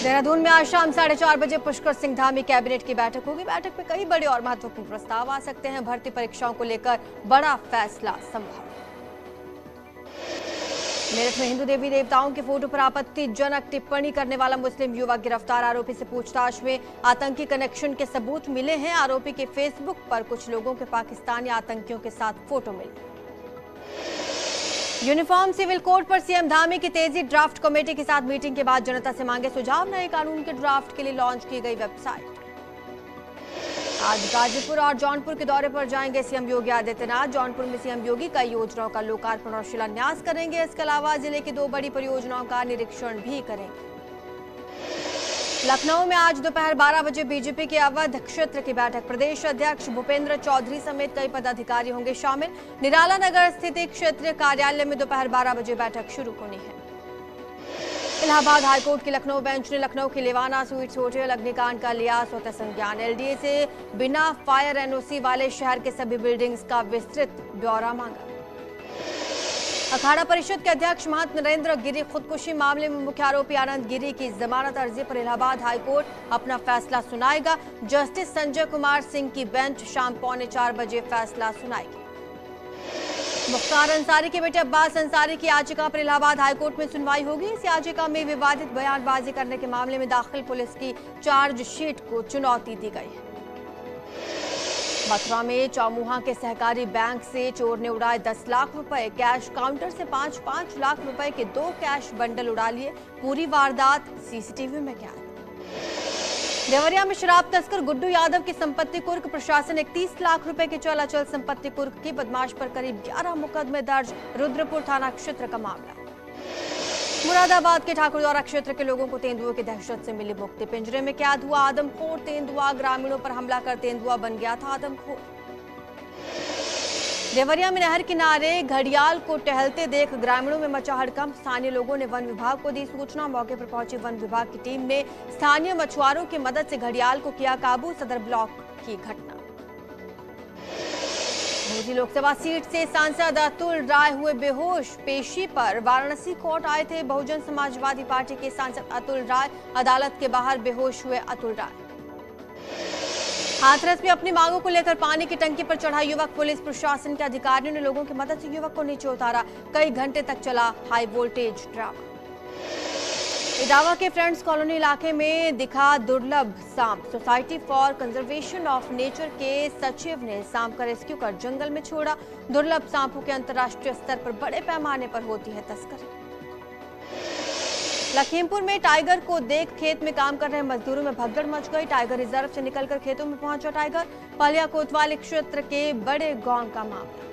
देहरादून में आज शाम 4:30 बजे पुष्कर सिंह धामी कैबिनेट की बैठक होगी। बैठक में कई बड़े और महत्वपूर्ण प्रस्ताव आ सकते हैं। भर्ती परीक्षाओं को लेकर बड़ा फैसला संभव। मेरठ में हिंदू देवी देवताओं के फोटो पर आपत्तिजनक टिप्पणी करने वाला मुस्लिम युवक गिरफ्तार। आरोपी से पूछताछ में आतंकी कनेक्शन के सबूत मिले हैं। आरोपी के फेसबुक पर कुछ लोगों के पाकिस्तानी आतंकियों के साथ फोटो मिले। यूनिफॉर्म सिविल कोड पर सीएम धामी की तेजी। ड्राफ्ट कमेटी के साथ मीटिंग के बाद जनता से मांगे सुझाव। नए कानून के ड्राफ्ट के लिए लॉन्च की गई वेबसाइट। आज गाजीपुर और जौनपुर के दौरे पर जाएंगे सीएम योगी आदित्यनाथ। जौनपुर में सीएम योगी कई योजनाओं का लोकार्पण और शिलान्यास करेंगे। इसके अलावा जिले की 2 बड़ी परियोजनाओं का निरीक्षण भी करेंगे। लखनऊ में आज दोपहर 12 बजे बीजेपी के अवध क्षेत्र की बैठक। प्रदेश अध्यक्ष भूपेंद्र चौधरी समेत कई पदाधिकारी होंगे शामिल। निराला नगर स्थित क्षेत्रीय कार्यालय में दोपहर 12 बजे बैठक शुरू होनी है। इलाहाबाद हाईकोर्ट की लखनऊ बेंच ने लखनऊ के लेवाना स्वीट्स होटल अग्निकांड का लिया स्वतः संज्ञान। एलडीए से बिना फायर एनओसी वाले शहर के सभी बिल्डिंग्स का विस्तृत ब्यौरा मांगा। अखाड़ा परिषद के अध्यक्ष महंत नरेंद्र गिरी खुदकुशी मामले में मुख्य आरोपी आनंद गिरी की जमानत अर्जी पर इलाहाबाद हाईकोर्ट अपना फैसला सुनाएगा। जस्टिस संजय कुमार सिंह की बेंच शाम 3:45 बजे फैसला सुनाएगी। मुख्तार अंसारी के बेटे अब्बास अंसारी की याचिका पर इलाहाबाद हाईकोर्ट में सुनवाई होगी। इस याचिका में विवादित बयानबाजी करने के मामले में दाखिल पुलिस की चार्जशीट को चुनौती दी गई है। मथुरा में चौमुहा के सहकारी बैंक से चोर ने उड़ाए 10 लाख रुपए। कैश काउंटर से 5-5 लाख रुपए के 2 कैश बंडल उड़ा लिए। पूरी वारदात सीसीटीवी में कैद। देवरिया में शराब तस्कर गुड्डू यादव की संपत्ति कुर्क। प्रशासन 31 लाख रुपए की चल अचल संपत्ति कुर्क की। बदमाश पर करीब 11 मुकदमे दर्ज। रुद्रपुर थाना क्षेत्र का मामला। मुरादाबाद के ठाकुरद्वारा क्षेत्र के लोगों को तेंदुओं की दहशत से मिली मुक्ति। पिंजरे में कैद हुआ आदमखोर तेंदुआ। ग्रामीणों पर हमला कर तेंदुआ बन गया था आदमखोर। देवरिया में नहर किनारे घड़ियाल को टहलते देख ग्रामीणों में मचा हड़कंप। स्थानीय लोगों ने वन विभाग को दी सूचना। मौके पर पहुंची वन विभाग की टीम ने स्थानीय मछुआरों की मदद से घड़ियाल को किया काबू। सदर ब्लॉक की घटना। मोदी लोकसभा सीट से सांसद अतुल राय हुए बेहोश। पेशी पर वाराणसी कोर्ट आए थे। बहुजन समाजवादी पार्टी के सांसद अतुल राय अदालत के बाहर बेहोश हुए। अतुल राय हाथरस में अपनी मांगों को लेकर पानी की टंकी पर चढ़ा युवक। पुलिस प्रशासन के अधिकारियों ने लोगों की मदद से युवक को नीचे उतारा। कई घंटे तक चला हाई वोल्टेज ड्रामा। इटावा के फ्रेंड्स कॉलोनी इलाके में दिखा दुर्लभ सांप। Society for conservation of nature के सचिव ने सांप का रेस्क्यू कर जंगल में छोड़ा। दुर्लभ सांपों के अंतर्राष्ट्रीय स्तर पर बड़े पैमाने पर होती है तस्करी। लखीमपुर में टाइगर को देख खेत में काम कर रहे मजदूरों में भगदड़ मच गई। टाइगर रिजर्व से निकलकर खेतों में पहुंचा टाइगर। पलिया कोतवाली क्षेत्र के बड़े गांव का मामला।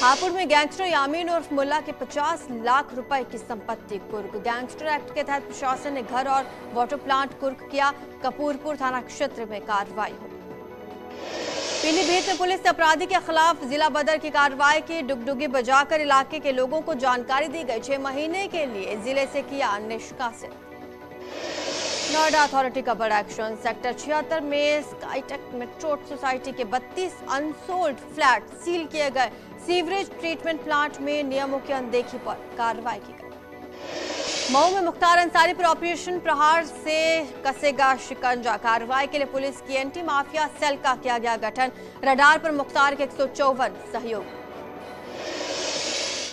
हापुड़ में गैंगस्टर यामीन उर्फ मुल्ला के 50 लाख रुपए की संपत्ति कुर्क। गैंगस्टर एक्ट के तहत प्रशासन ने घर और वाटर प्लांट कुर्क किया। कपूरपुर थाना क्षेत्र में कार्रवाई हुई। पीलीभीत में पुलिस ने अपराधी के खिलाफ जिला बदर की कार्रवाई की। डुगडुगी बजाकर इलाके के लोगों को जानकारी दी गई। 6 महीने के लिए जिले से किया निष्कासित। नोएडा अथॉरिटी का बड़ा एक्शन। सेक्टर 76 में स्काईटेक मेट्रो सोसाइटी के 32 अनसोल्ड फ्लैट सील किए गए। सीवरेज ट्रीटमेंट प्लांट में नियमों की अनदेखी पर कार्रवाई की गई। मऊ में मुख्तार अंसारी पर ऑपरेशन प्रहार से कसेगा शिकंजा। कार्रवाई के लिए पुलिस की एंटी माफिया सेल का किया गया गठन। रडार पर मुख्तार के 154 सहयोग।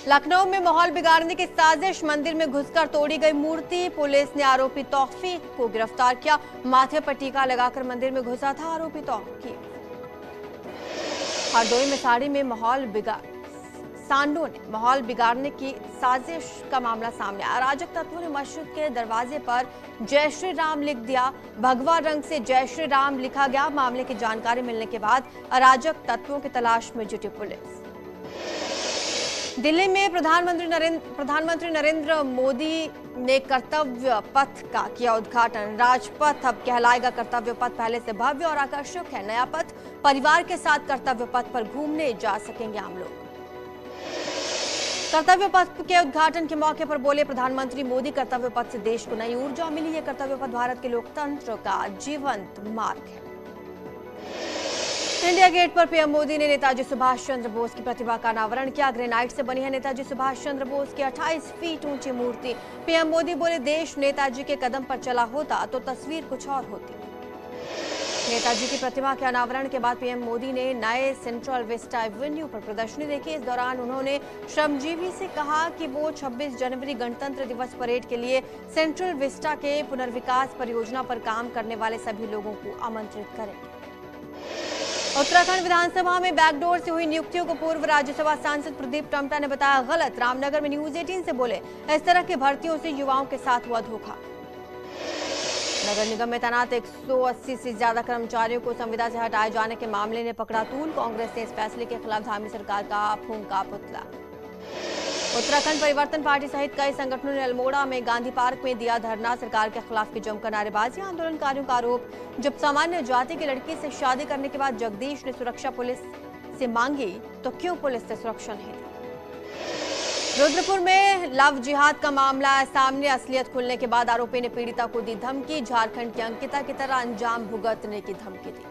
लखनऊ में माहौल बिगाड़ने की साजिश। मंदिर में घुसकर तोड़ी गई मूर्ति। पुलिस ने आरोपी तौफीक को गिरफ्तार किया। माथे पर टीका लगाकर मंदिर में घुसा था आरोपी तौफीक। हरदोई में साड़ी में सांडों ने माहौल बिगाड़ने की साजिश का मामला सामने आया। अराजक तत्वों ने मस्जिद के दरवाजे पर जय श्री राम लिख दिया। भगवा रंग से जय श्री राम लिखा गया। मामले की जानकारी मिलने के बाद अराजक तत्वों की तलाश में जुटी पुलिस। दिल्ली में प्रधानमंत्री नरेंद्र मोदी ने कर्तव्य पथ का किया उद्घाटन। राजपथ अब कहलाएगा कर्तव्य पथ। पहले से भव्य और आकर्षक है नया पथ। परिवार के साथ कर्तव्य पथ पर घूमने जा सकेंगे आम लोग। कर्तव्य पथ के उद्घाटन के मौके पर बोले प्रधानमंत्री मोदी, कर्तव्य पथ से देश को नई ऊर्जा मिली है। कर्तव्य पथ भारत के लोकतंत्र का जीवंत मार्ग है। इंडिया गेट पर पीएम मोदी ने नेताजी सुभाष चंद्र बोस की प्रतिमा का अनावरण किया। ग्रेनाइट से बनी है नेताजी सुभाष चंद्र बोस की 28 फीट ऊंची मूर्ति। पीएम मोदी बोले, देश नेताजी के कदम पर चला होता तो तस्वीर कुछ और होती। नेताजी की प्रतिमा के अनावरण के बाद पीएम मोदी ने नए सेंट्रल विस्टा एवेन्यू पर प्रदर्शनी देखी। इस दौरान उन्होंने श्रमजीवी से कहा कि वो 26 जनवरी गणतंत्र दिवस परेड के लिए सेंट्रल विस्टा के पुनर्विकास परियोजना पर काम करने वाले सभी लोगों को आमंत्रित करें। उत्तराखंड विधानसभा में बैकडोर से हुई नियुक्तियों को पूर्व राज्यसभा सांसद प्रदीप टम्टा ने बताया गलत। रामनगर में न्यूज 18 से बोले, इस तरह की भर्तियों से युवाओं के साथ हुआ धोखा। नगर निगम में तैनात 180 से ज्यादा कर्मचारियों को संविदा से हटाए जाने के मामले ने पकड़ा तूल। कांग्रेस ने इस फैसले के खिलाफ धामी सरकार का फूंका पुतला। उत्तराखंड परिवर्तन पार्टी सहित कई संगठनों ने अल्मोड़ा में गांधी पार्क में दिया धरना। सरकार के खिलाफ की जमकर नारेबाजी। आंदोलनकारियों का आरोप, जब सामान्य जाति की लड़की से शादी करने के बाद जगदीश ने सुरक्षा पुलिस से मांगी तो क्यों पुलिस से सुरक्षा नहीं दी। रुद्रपुर में लव जिहाद का मामला सामने। असलियत खुलने के बाद आरोपी ने पीड़िता को दी धमकी। झारखंड की अंकिता की तरह अंजाम भुगतने की धमकी दी।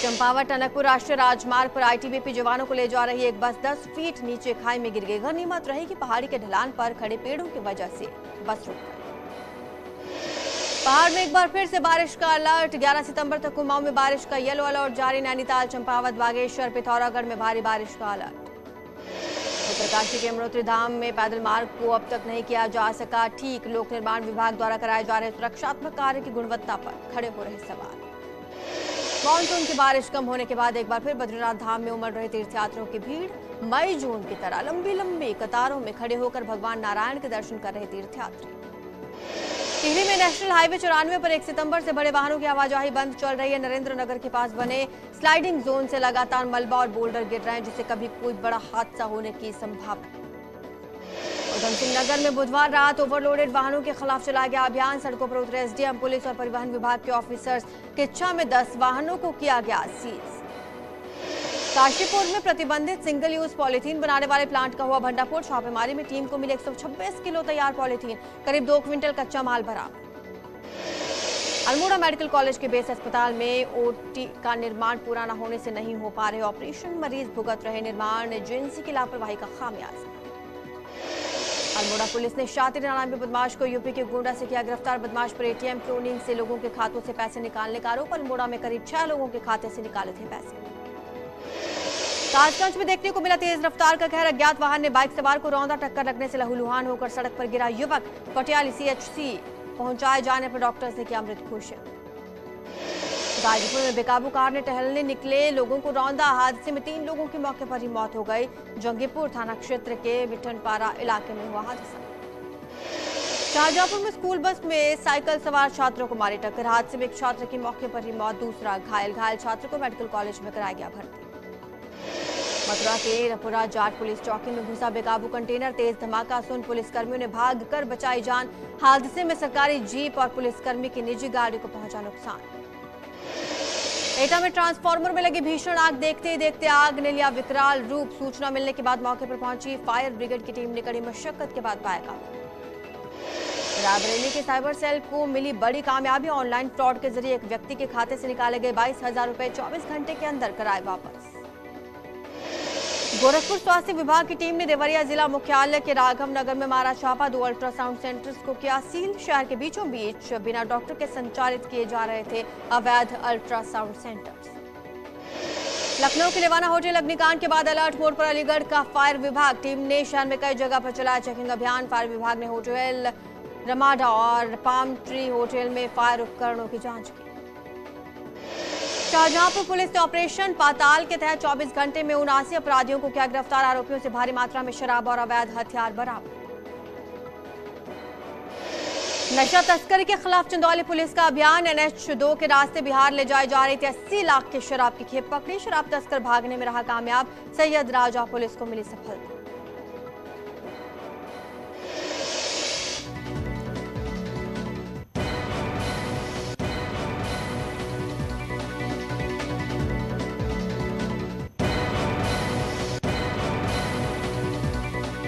चंपावत टनकपुर राष्ट्रीय राजमार्ग पर आईटीबीपी जवानों को ले जा रही एक बस 10 फीट नीचे खाई में गिर गई। गनीमत रही कि पहाड़ी के ढलान पर खड़े पेड़ों की वजह से बस रुक गई। पहाड़ में एक बार फिर से बारिश का अलर्ट। 11 सितंबर तक कुमाऊं में बारिश का येलो अलर्ट जारी। नैनीताल, चंपावत, बागेश्वर, पिथौरागढ़ में भारी बारिश का अलर्ट। उत्तरकाशी के यमुनोत्री धाम में पैदल मार्ग को अब तक नहीं किया जा सका ठीक। लोक निर्माण विभाग द्वारा कराए जा रहे सुरक्षात्मक कार्य की गुणवत्ता पर खड़े हो रहे सवाल। मानसून की बारिश कम होने के बाद एक बार फिर बद्रीनाथ धाम में उमड़ रहे तीर्थयात्रियों की भीड़। मई जून की तरह लंबी लंबी कतारों में खड़े होकर भगवान नारायण के दर्शन कर रहे तीर्थयात्री। टिहरी में नेशनल हाईवे 94 पर 1 सितंबर से बड़े वाहनों की आवाजाही बंद चल रही है। नरेंद्र नगर के पास बने स्लाइडिंग जोन से लगातार मलबा और बोल्डर गिर रहे हैं, जिससे कभी कोई बड़ा हादसा होने की संभावना। उधम सिंह नगर में बुधवार रात ओवरलोडेड वाहनों के खिलाफ चलाया गया अभियान। सड़कों पर उतरे एसडीएम, पुलिस और परिवहन विभाग के ऑफिसर्स की इच्छा में 10 वाहनों को किया गया सीज। काशीपुर में प्रतिबंधित सिंगल यूज पॉलीथीन बनाने वाले प्लांट का हुआ भंडाफोड़। छापेमारी में टीम को मिले 126 किलो तैयार पॉलीथीन, करीब 2 क्विंटल कच्चा माल बरामद। अल्मोड़ा मेडिकल कॉलेज के बेस अस्पताल में ओटी का निर्माण पूरा न होने से नहीं हो पा रहे ऑपरेशन। मरीज भुगत रहे निर्माण एजेंसी की लापरवाही का खामियाजा। अल्मोड़ा पुलिस ने शातिर नाम के बदमाश को यूपी के गोंडा से किया गिरफ्तार। बदमाश पर एटीएम क्लोनिंग से लोगों के खातों से पैसे निकालने का आरोप। अल्मोड़ा में करीब 6 लोगों के खाते से निकाले थे पैसे। कासगंज में देखने को मिला तेज रफ्तार का कहर। अज्ञात वाहन ने बाइक सवार को रौंदा, टक्कर लगने से लहूलुहान होकर सड़क पर गिरा युवक। पटियाली सीएचसी पहुंचाए जाने पर डॉक्टर्स ने किया मृत घोषित। गाजीपुर में बेकाबू कार ने टहलने निकले लोगों को रौंदा। हादसे में 3 लोगों की मौके पर ही मौत हो गई। जंगीपुर थाना क्षेत्र के विठनपारा इलाके में हुआ हादसा। शाहजहांपुर में स्कूल बस में साइकिल सवार छात्रों को मारी टक्कर। हादसे में एक छात्र की मौके पर ही मौत, दूसरा घायल छात्र को मेडिकल कॉलेज में कराया गया भर्ती। मथुरा के रपुरा जाट पुलिस चौकी में घुसा बेकाबू कंटेनर, तेज धमाका सुन पुलिसकर्मियों ने भागकर बचाई जान। हादसे में सरकारी जीप और पुलिसकर्मी की निजी गाड़ी को पहुंचा नुकसान। एटा में ट्रांसफार्मर में लगी भीषण आग, देखते ही देखते आग ने लिया विकराल रूप। सूचना मिलने के बाद मौके पर पहुंची फायर ब्रिगेड की टीम ने कड़ी मशक्कत के बाद पाया काबू। रायबरेली के साइबर सेल को मिली बड़ी कामयाबी। ऑनलाइन फ्रॉड के जरिए एक व्यक्ति के खाते से निकाले गए 22,000 रुपए 24 घंटे के अंदर कराए वापस। गोरखपुर स्वास्थ्य विभाग की टीम ने देवरिया जिला मुख्यालय के राघव नगर में मारा छापा। 2 अल्ट्रासाउंड सेंटर्स को किया सील। शहर के बीचों बीच बिना डॉक्टर के संचालित किए जा रहे थे अवैध अल्ट्रासाउंड सेंटर्स। लखनऊ के लेवाना होटल अग्निकांड के बाद अलर्ट मोड पर अलीगढ़ का फायर विभाग। टीम ने शहर में कई जगह पर चलाया चेकिंग अभियान। फायर विभाग ने होटल रमाडा और पाम ट्री होटल में फायर उपकरणों की जांच की। शाहजहांपुर पुलिस ने ऑपरेशन पाताल के तहत 24 घंटे में 79 अपराधियों को किया गिरफ्तार। आरोपियों से भारी मात्रा में शराब और अवैध हथियार बरामद। नशा तस्करी के खिलाफ चंदौली पुलिस का अभियान। NH2 के रास्ते बिहार ले जाई जा रही थी 80 लाख की शराब की खेप पकड़ी। शराब तस्कर भागने में रहा कामयाब। सैयद राजा पुलिस को मिली सफलता।